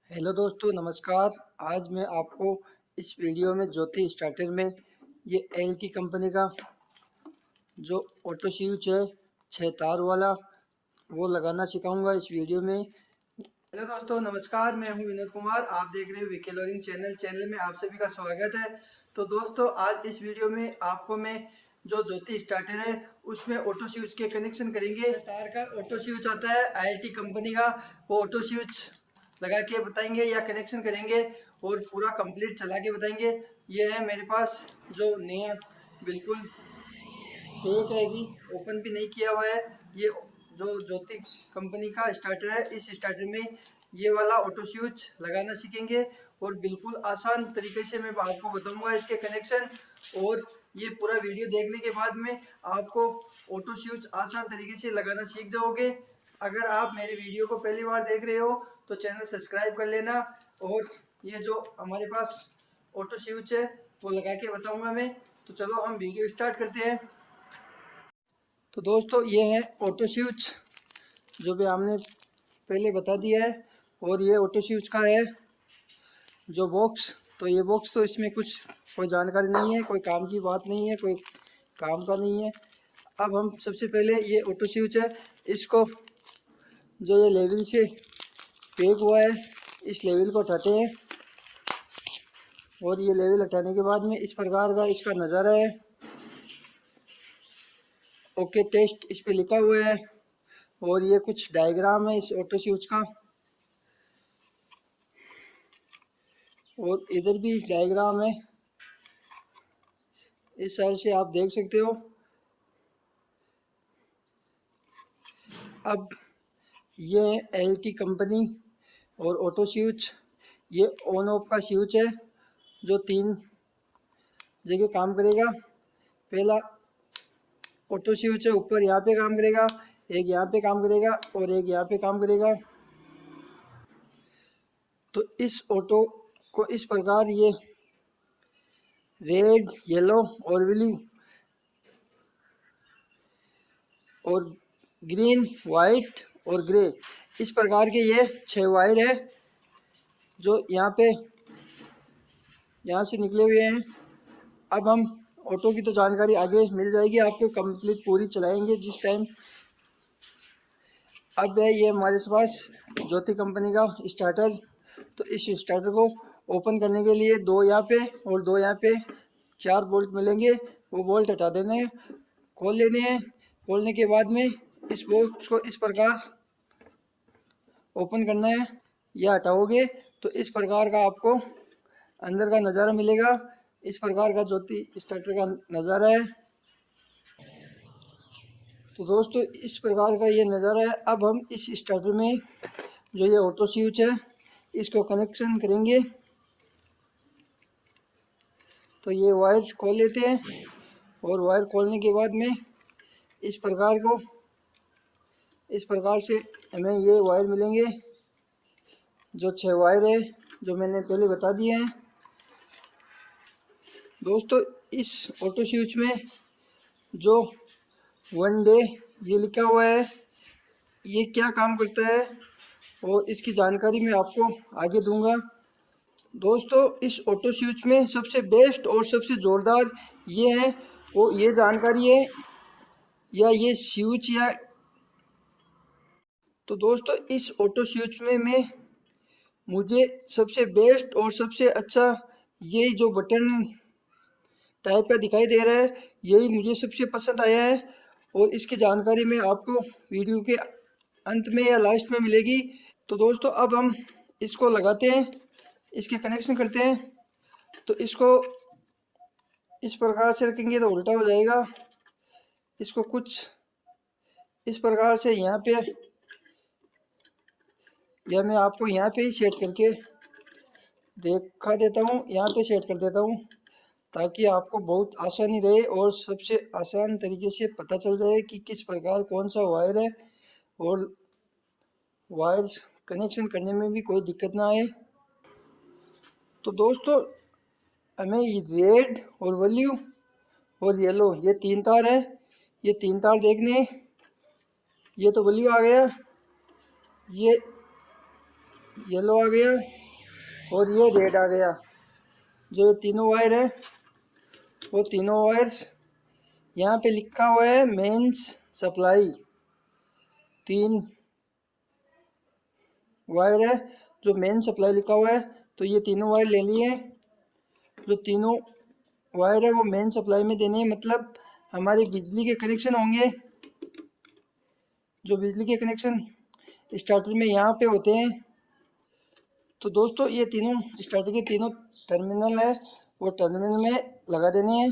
Hello दोस्तों, नमस्कार। आज मैं आपको इस वीडियो में ज्योति स्टार्टर में ये एल कंपनी का जो ऑटो स्विच है 6 तार वाला वो लगाना सिखाऊंगा इस वीडियो में। हेलो दोस्तों, नमस्कार। मैं हूं विनोद कुमार। आप देख रहे हो वीके लोरिंग चैनल में आप सभी का स्वागत है। तो दोस्तों, आज इस वीडियो में आपको मैं जो ज्योति स्टार्टर है उसमें ऑटो स्विच के कनेक्शन करेंगे। तार का ऑटो स्विच आता है आईएलटी कंपनी का, वो ऑटो स्विच लगा के बताएंगे या कनेक्शन करेंगे और पूरा कंप्लीट चला के बताएंगे। ये है मेरे पास जो नया बिल्कुल एक है कि ओपन भी नहीं किया हुआ है। ये जो ज्योति कंपनी का स्टार्टर है, इस स्टार्टर में ये वाला ऑटो स्विच लगाना सीखेंगे और बिल्कुल आसान तरीके से मैं आपको बताऊंगा इसके कनेक्शन। और ये पूरा वीडियो देखने के बाद में आपको ऑटो स्विच आसान तरीके से लगाना सीख जाओगे। अगर आप मेरे वीडियो को पहली बार देख रहे हो तो चैनल सब्सक्राइब कर लेना। और ये जो हमारे पास ऑटो स्विच है वो लगा के बताऊंगा मैं। तो चलो हम वीडियो स्टार्ट करते हैं। तो दोस्तों, ये है ऑटो स्विच जो भी हमने पहले बता दिया है। और ये ऑटो स्विच का है जो बॉक्स। तो ये बॉक्स तो इसमें कुछ कोई जानकारी नहीं है, कोई काम की बात नहीं है, कोई काम का नहीं है। अब हम सबसे पहले ये ऑटो स्विच है, इसको जो ये लेवल से पैक हुआ है इस लेवल को हटाते हैं। और ये लेवल हटाने के बाद में इस प्रकार का इसका नज़ारा है। ओके टेस्ट इस पे लिखा हुआ है। और ये कुछ डायग्राम है इस ऑटो स्विच का। और इधर भी डायग्राम है, इस साइड से आप देख सकते हो। अब ये है एलटी कंपनी और ऑटो स्विच। ये ऑन ऑफ का स्विच है जो 3 जगह काम करेगा। पहला ऑटो स्विच है, ऊपर यहाँ पे काम करेगा, एक यहाँ पे काम करेगा और एक यहाँ पे काम करेगा। तो इस ऑटो को इस प्रकार ये रेड, येलो और ब्लू और ग्रीन, वाइट और ग्रे इस प्रकार के ये 6 वायर है जो यहाँ से निकले हुए हैं। अब हम ऑटो की तो जानकारी आगे मिल जाएगी आपको, कंप्लीट पूरी चलाएंगे जिस टाइम। अब है ये हमारे पास ज्योति कंपनी का स्टार्टर। तो इस स्टार्टर को ओपन करने के लिए 2 यहाँ पे और 2 यहाँ पे 4 बोल्ट मिलेंगे। वो बोल्ट हटा देने हैं, खोल लेने हैं। खोलने के बाद में इस बोल्ट को इस प्रकार ओपन करना है। या हटाओगे तो इस प्रकार का आपको अंदर का नज़ारा मिलेगा। इस प्रकार का ज्योति स्टार्टर का नज़ारा है। तो दोस्तों, इस प्रकार का ये नज़ारा है। अब हम इस स्टार्टर में जो ये ऑटो स्विच है इसको कनेक्शन करेंगे। तो ये वायर खोल लेते हैं और वायर खोलने के बाद में इस प्रकार से हमें ये वायर मिलेंगे जो 6 वायर है जो मैंने पहले बता दिए हैं। दोस्तों, इस ऑटो स्विच में जो 1 डे ये लिखा हुआ है ये क्या काम करता है और इसकी जानकारी मैं आपको आगे दूंगा। दोस्तों, इस ऑटो स्विच में सबसे बेस्ट और सबसे ज़ोरदार ये है वो ये जानकारी है या ये स्विच या। तो दोस्तों, इस ऑटो स्विच में मुझे सबसे बेस्ट और सबसे अच्छा ये जो बटन टाइप का दिखाई दे रहा है यही मुझे सबसे पसंद आया है। और इसकी जानकारी मैं आपको वीडियो के अंत में या लास्ट में मिलेगी। तो दोस्तों, अब हम इसको लगाते हैं, इसके कनेक्शन करते हैं। तो इसको इस प्रकार से रखेंगे तो उल्टा हो जाएगा। इसको कुछ इस प्रकार से यहाँ पे, या मैं आपको यहाँ पे ही सेट करके दिखा देता हूँ, यहाँ पे सेट कर देता हूँ ताकि आपको बहुत आसानी रहे और सबसे आसान तरीके से पता चल जाए कि किस प्रकार कौन सा वायर है और वायर कनेक्शन करने में भी कोई दिक्कत ना आए। तो दोस्तों, हमें ये रेड और ब्लू और येलो ये 3 तार है, ये 3 तार देखने हैं। ये तो ब्लू आ गया, ये येलो आ गया और ये रेड आ गया। जो ये तीनों वायर है वो तीनों वायर यहाँ पे लिखा हुआ है मेंस सप्लाई। 3 वायर है जो मेन सप्लाई लिखा हुआ है, तो ये तीनों वायर ले लिए। जो तीनों वायर है वो मेन सप्लाई में देने हैं, मतलब हमारे बिजली के कनेक्शन होंगे। जो बिजली के कनेक्शन स्टार्टर में यहाँ पे होते हैं। तो दोस्तों ये तीनों स्टार्टर के तीनों टर्मिनल है वो टर्मिनल में लगा देने हैं।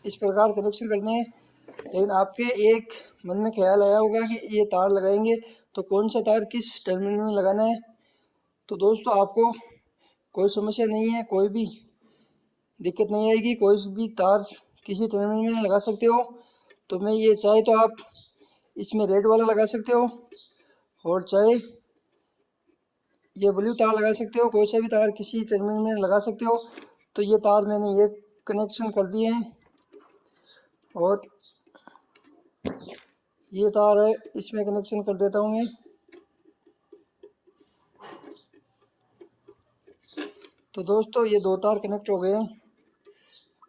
इस प्रकार कनेक्शन करने हैं। लेकिन आपके एक मन में ख्याल आया होगा कि ये तार लगाएंगे तो कौन सा तार किस टर्मिनल में लगाना है। तो दोस्तों आपको कोई समस्या नहीं है, कोई भी दिक्कत नहीं आएगी, कोई भी तार किसी टर्मिनल में लगा सकते हो। तो मैं ये चाहे तो आप इसमें रेड वाला लगा सकते हो और चाहे ये ब्लू तार लगा सकते हो, कोई सा भी तार किसी टर्मिनल में लगा सकते हो। तो ये तार मैंने ये कनेक्शन कर दिए हैं और ये तार है इसमें कनेक्शन कर देता हूँ मैं। तो दोस्तों ये 2 तार कनेक्ट हो गए हैं।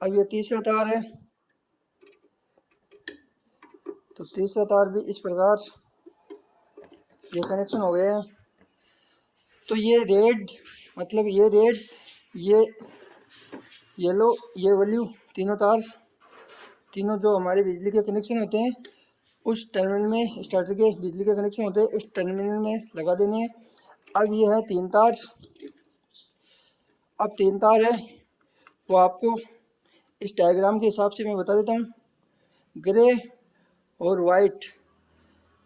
अब ये तीसरा तार है, तो तीसरा तार भी इस प्रकार ये कनेक्शन हो गया है। तो ये रेड मतलब ये रेड, ये येलो, ये ब्लू तीनों तार, तीनों जो हमारे बिजली के कनेक्शन होते हैं उस टर्मिनल में, स्टार्टर के बिजली के कनेक्शन होते हैं उस टर्मिनल में लगा देने हैं। अब ये है 3 तार। अब 3 तार है वो आपको इस डायग्राम के हिसाब से मैं बता देता हूँ। ग्रे और वाइट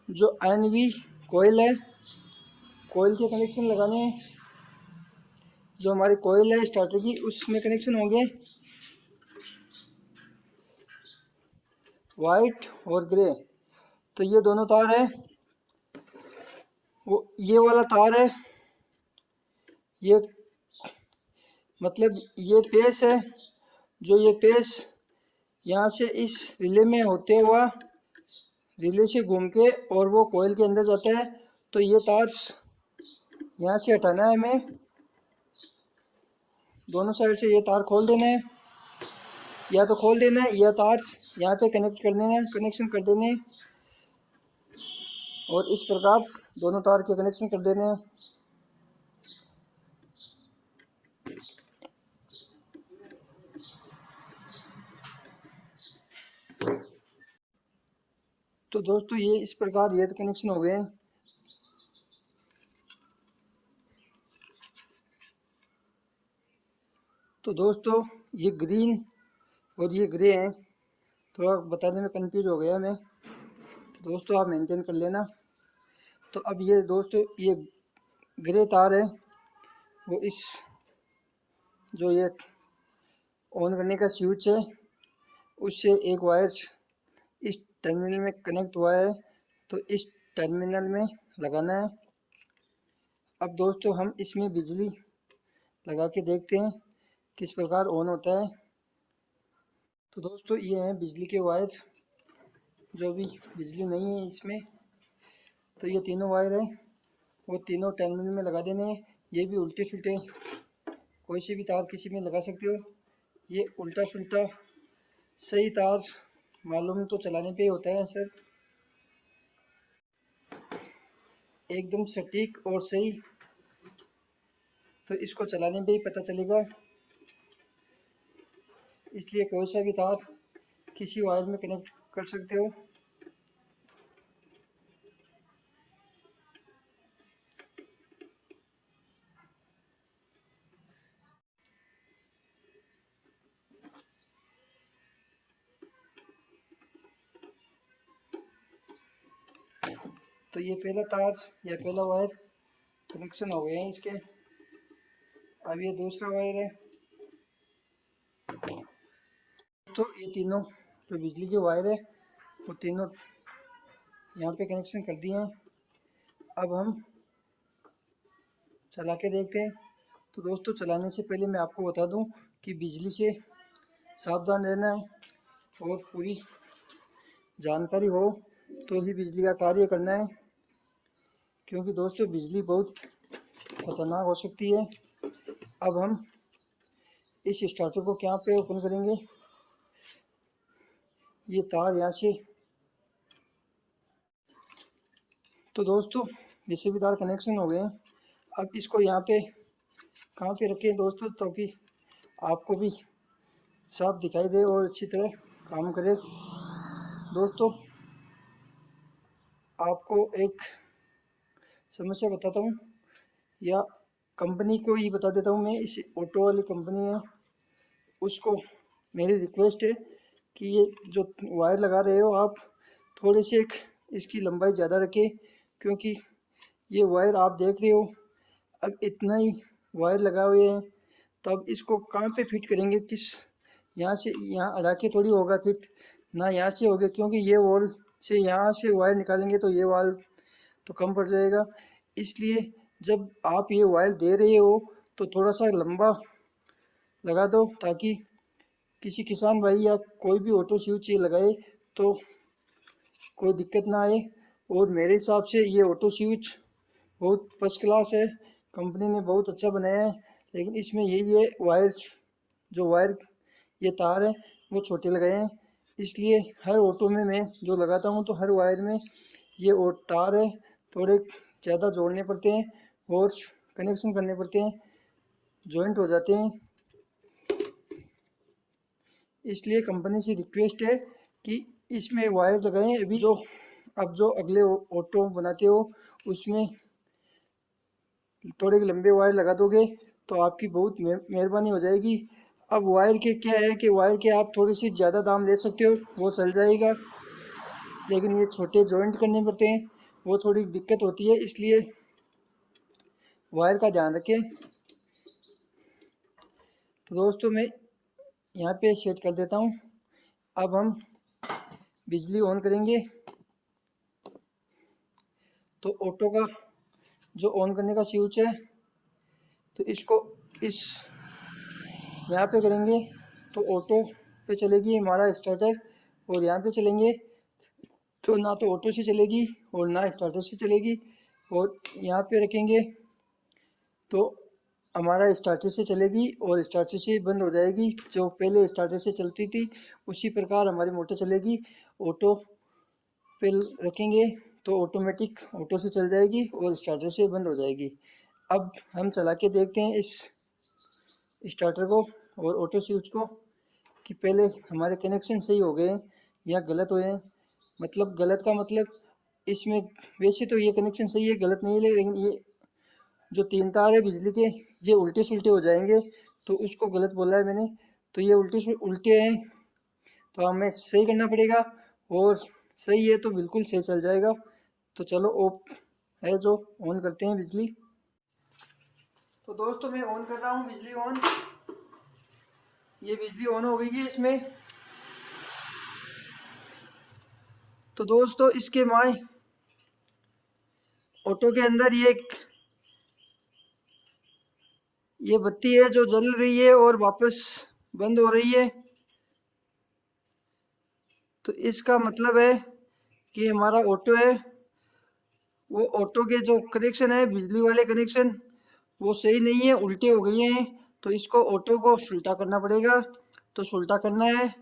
जो NV कोयल है, कोयल के कनेक्शन लगाने हैं। जो हमारी कोयल है स्टार्टर की उसमें कनेक्शन होंगे वाइट और ग्रे। तो ये दोनों तार है वो ये वाला तार है, ये मतलब ये पेस है। जो ये पेस यहाँ से इस रिले में होते हुआ रिले से घूम के और वो कोयल के अंदर जाता है। तो ये तार यहाँ से हटाना है हमें, दोनों साइड से ये तार खोल देना है, या तो खोल देना है या तार यहाँ पे कनेक्ट कर देना है, कनेक्शन कर देने हैं। और इस प्रकार दोनों तार के कनेक्शन कर देने हैं। तो दोस्तों ये इस प्रकार ये कनेक्शन हो गए हैं। तो दोस्तों ये ग्रीन और ये ग्रे हैं, थोड़ा बताने में कंफ्यूज हो गया मैं, तो दोस्तों आप मेंटेन कर लेना। तो अब ये दोस्तों ये ग्रे तार है वो इस जो ये ऑन करने का स्विच है उससे एक वायर इस टर्मिनल में कनेक्ट हुआ है, तो इस टर्मिनल में लगाना है। अब दोस्तों हम इसमें बिजली लगा के देखते हैं किस प्रकार ऑन होता है। तो दोस्तों ये हैं बिजली के वायर, जो भी बिजली नहीं है इसमें। तो ये तीनों वायर है वो तीनों टर्मिनल में लगा देने हैं। ये भी उल्टे सुल्टे कोई से भी तार किसी में लगा सकते हो। ये उल्टा सुल्टा सही तार मालूम तो चलाने पे ही होता है सर, एकदम सटीक और सही तो इसको चलाने पे ही पता चलेगा। इसलिए कोई सा भी तार किसी वायर में कनेक्ट कर सकते हो। तो ये पहला तार या पहला वायर कनेक्शन हो गए हैं इसके। अब ये दूसरा वायर है। तो ये तीनों जो बिजली के वायर है वो तीनों यहाँ पे कनेक्शन कर दिए हैं। अब हम चला के देखते हैं। तो दोस्तों चलाने से पहले मैं आपको बता दूं कि बिजली से सावधान रहना है और पूरी जानकारी हो तो ही बिजली का कार्य करना है, क्योंकि दोस्तों बिजली बहुत खतरनाक हो सकती है। अब हम इस स्टार्टर को क्या पे ओपन करेंगे, ये तार यहाँ से। तो दोस्तों जैसे भी तार कनेक्शन हो गए हैं, अब इसको यहाँ पे कहाँ पे रखें दोस्तों, ताकि आपको भी साफ दिखाई दे और अच्छी तरह काम करे। दोस्तों आपको एक समस्या बताता हूँ, या कंपनी को ही बता देता हूँ मैं। इस ऑटो वाली कंपनी है, उसको मेरी रिक्वेस्ट है कि ये जो वायर लगा रहे हो आप, थोड़े से एक इसकी लंबाई ज़्यादा रखें, क्योंकि ये वायर आप देख रहे हो अब इतना ही वायर लगा हुए हैं। तो अब इसको कहाँ पे फिट करेंगे, किस, यहाँ से यहाँ अड़ा के थोड़ी होगा फिट, ना यहाँ से होगा, क्योंकि ये वॉल से यहाँ से वायर निकालेंगे तो ये वाल तो कम पड़ जाएगा। इसलिए जब आप ये वायर दे रहे हो तो थोड़ा सा लंबा लगा दो, ताकि किसी किसान भाई या कोई भी ऑटो स्विच ये लगाए तो कोई दिक्कत ना आए। और मेरे हिसाब से ये ऑटो स्विच बहुत फर्स्ट क्लास है, कंपनी ने बहुत अच्छा बनाया है। लेकिन इसमें यही है, वायर, जो वायर ये तार है वो छोटे लगाए हैं। इसलिए हर ऑटो में मैं जो लगाता हूँ तो हर वायर में ये और तार है थोड़े ज़्यादा जोड़ने पड़ते हैं और कनेक्शन करने पड़ते हैं, जॉइंट हो जाते हैं। इसलिए कंपनी से रिक्वेस्ट है कि इसमें वायर लगाएं। अभी जो अब जो अगले ऑटो बनाते हो उसमें थोड़े लंबे वायर लगा दोगे तो आपकी बहुत मेहरबानी हो जाएगी। अब वायर के क्या है कि वायर के आप थोड़ी सी ज़्यादा दाम ले सकते हो, वो चल जाएगा, लेकिन ये छोटे जॉइंट करने पड़ते हैं, वो थोड़ी दिक्कत होती है। इसलिए वायर का ध्यान रखें। तो दोस्तों मैं यहाँ पे सेट कर देता हूँ। अब हम बिजली ऑन करेंगे, तो ऑटो का जो ऑन करने का स्विच है, तो इसको इस यहाँ पे करेंगे तो ऑटो पे चलेगी हमारा स्टार्टर, और यहाँ पे चलेंगे तो ना तो ऑटो से चलेगी और ना स्टार्टर से चलेगी। और यहाँ पे रखेंगे तो हमारा स्टार्टर से चलेगी और स्टार्टर से बंद हो जाएगी। जो पहले स्टार्टर से चलती थी उसी प्रकार हमारी मोटर चलेगी। ऑटो पे रखेंगे तो ऑटोमेटिक ऑटो से चल जाएगी और स्टार्टर से बंद हो जाएगी। अब हम चला के देखते हैं इस स्टार्टर को और ऑटो स्विच को कि पहले हमारे कनेक्शन सही हो गए या गलत हुए हैं। मतलब गलत का मतलब, इसमें वैसे तो ये कनेक्शन सही है, गलत नहीं है, लेकिन ये जो तीन तार है बिजली के ये उल्टे सुलटे हो जाएंगे, तो उसको गलत बोला है मैंने। तो ये उल्टे उल्टे हैं तो हमें सही करना पड़ेगा, और सही है तो बिल्कुल सही चल जाएगा। तो चलो ऑफ है जो ऑन करते हैं बिजली। तो दोस्तों मैं ऑन कर रहा हूँ बिजली ऑन। ये बिजली ऑन हो गई है इसमें। तो दोस्तों इसके माए ऑटो के अंदर ये बत्ती है जो जल रही है और वापस बंद हो रही है। तो इसका मतलब है कि हमारा ऑटो है, वो ऑटो के जो कनेक्शन है बिजली वाले कनेक्शन वो सही नहीं है, उल्टे हो गए हैं। तो इसको ऑटो को उल्टा करना पड़ेगा। तो उल्टा करना है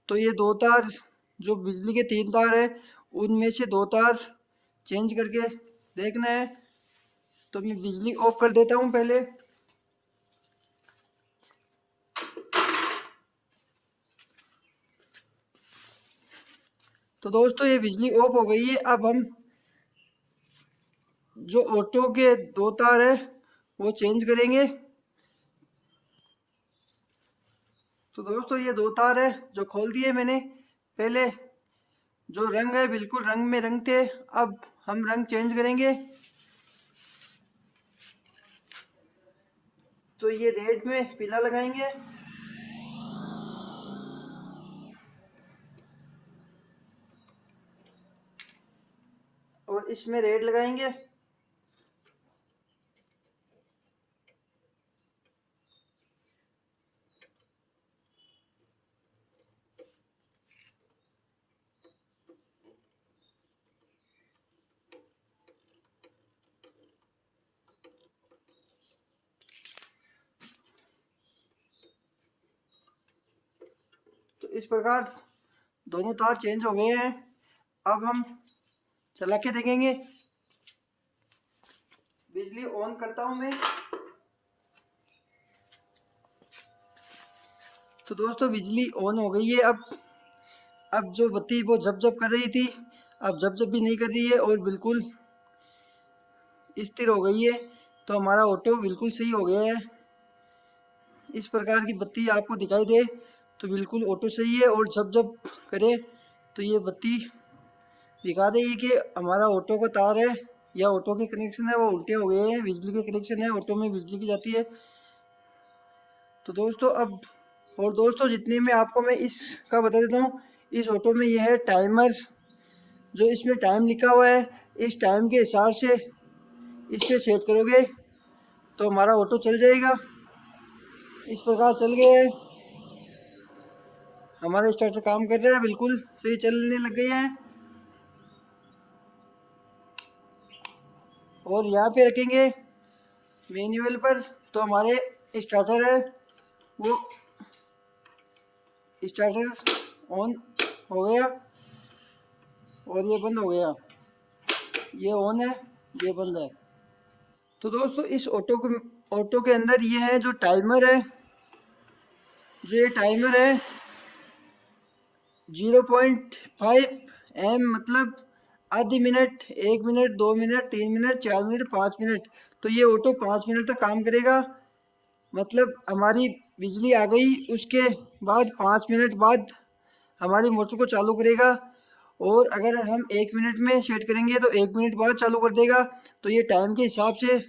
तो ये दो तार, जो बिजली के तीन तार है उनमें से दो तार चेंज करके देखना है। तो मैं बिजली ऑफ कर देता हूँ पहले। तो दोस्तों ये बिजली ऑफ हो गई है। अब हम जो ऑटो के दो तार है वो चेंज करेंगे। तो दोस्तों ये दो तार है जो खोल दिए मैंने। पहले जो रंग है बिल्कुल रंग में रंग थे, अब हम रंग चेंज करेंगे। तो ये रेड में पीला लगाएंगे, और इसमें रेड लगाएंगे। इस प्रकार दोनों तार चेंज हो गए हैं। अब हम चला के देखेंगे। बिजली ऑन करता हूं मैं। तो दोस्तों बिजली ऑन हो गई है। अब जो बत्ती वो जब जब कर रही थी, अब जब जब भी नहीं कर रही है और बिल्कुल स्थिर हो गई है। तो हमारा ऑटो बिल्कुल सही हो गया है। इस प्रकार की बत्ती आपको दिखाई दे तो बिल्कुल ऑटो सही है, और जब जब करे तो ये बत्ती दिखा देगी कि हमारा ऑटो का तार है या ऑटो के कनेक्शन है वो उल्टे हो गए हैं। बिजली के कनेक्शन है, ऑटो में बिजली की जाती है। तो दोस्तों अब और दोस्तों जितने में आपको मैं इसका बता देता हूँ, इस ऑटो में यह है टाइमर, जो इसमें टाइम लिखा हुआ है। इस टाइम के हिसाब से इसे सेट करोगे तो हमारा ऑटो चल जाएगा। इस प्रकार चल गए, हमारा स्टार्टर काम कर रहा है, बिल्कुल सही चलने लग गया है। और यहाँ पे रखेंगे मैनुअल पर तो हमारे स्टार्टर है वो स्टार्टर ऑन हो गया और ये बंद हो गया। ये ऑन है, ये बंद है। तो दोस्तों इस ऑटो के अंदर ये है जो टाइमर है, जो ये टाइमर है 0.5 एम, मतलब आधी minute, 1 minute, 2 minute, 3 minute, 4 minute, 5 minute. तो ये ऑटो 5 मिनट तक काम करेगा। मतलब हमारी बिजली आ गई, उसके बाद 5 मिनट बाद हमारी मोटर को चालू करेगा। और अगर हम 1 मिनट में सेट करेंगे तो 1 मिनट बाद चालू कर देगा। तो ये टाइम के हिसाब से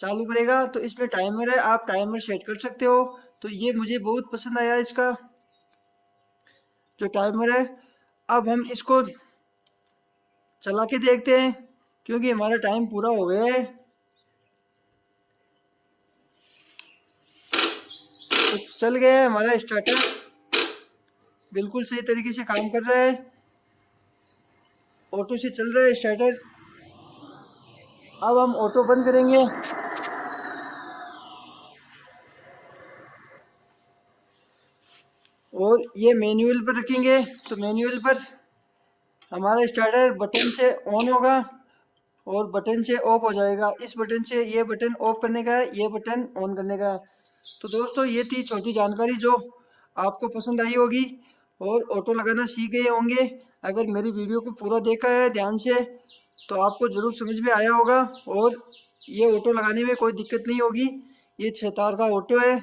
चालू करेगा। तो इसमें टाइमर है, आप टाइमर सेट कर सकते हो। तो ये मुझे बहुत पसंद आया इसका जो टाइमर है। अब हम इसको चला के देखते हैं क्योंकि हमारा टाइम पूरा हो गया है। तो चल गया है हमारा स्टार्टर, बिल्कुल सही तरीके से काम कर रहा है, ऑटो से चल रहा है स्टार्टर। अब हम ऑटो बंद करेंगे। और ये मैनुअल पर रखेंगे तो मैनुअल पर हमारा स्टार्टर बटन से ऑन होगा और बटन से ऑफ हो जाएगा। इस बटन से ये बटन ऑफ करने का है, ये बटन ऑन करने का है। तो दोस्तों ये थी छोटी जानकारी जो आपको पसंद आई होगी और ऑटो लगाना सीख गए होंगे। अगर मेरी वीडियो को पूरा देखा है ध्यान से तो आपको ज़रूर समझ में आया होगा और ये ऑटो लगाने में कोई दिक्कत नहीं होगी। ये 6 तार का ऑटो है।